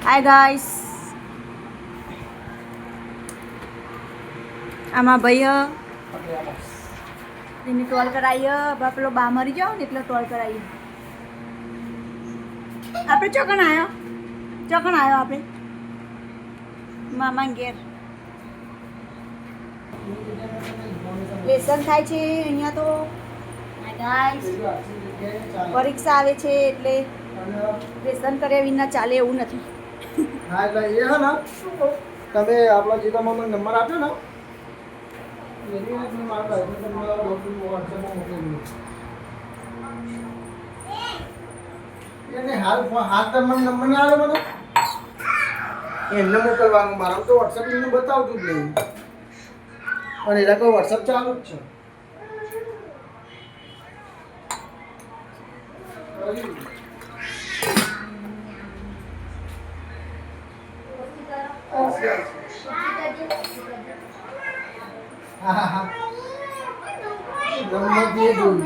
Hi guys, આમાં ભાઈ એને ટોલ કરાવીએ. પેલો બા મરી જાઓ ને એટલે ટોલ કરાવીએ. આપણે ચોકણ આવ્યો આપણે મામા ઘેર લેસન થાય છે અહીંયા તો. ગાઈસ પરીક્ષા આવે છે એટલે લેસન કર્યા વિના ચાલે એવું નથી. હા એટલે એ હે ને તમે આપણા જે તમારો નંબર આપ્યો ને એની વાત મેં મારા ભાઈને તમને ડોક્યુમેન્ટ વોટ્સએપમાં મોકલી એને હાલ તમારો નંબર ના આવ્યો મને એમને મોકલવાનું. મારા તો વોટ્સએપ એમને બતાવતું જ નહીં અને એના કોઈ વોટ્સએપ ચાલુ જ છે. હા નંબર દે દઉં.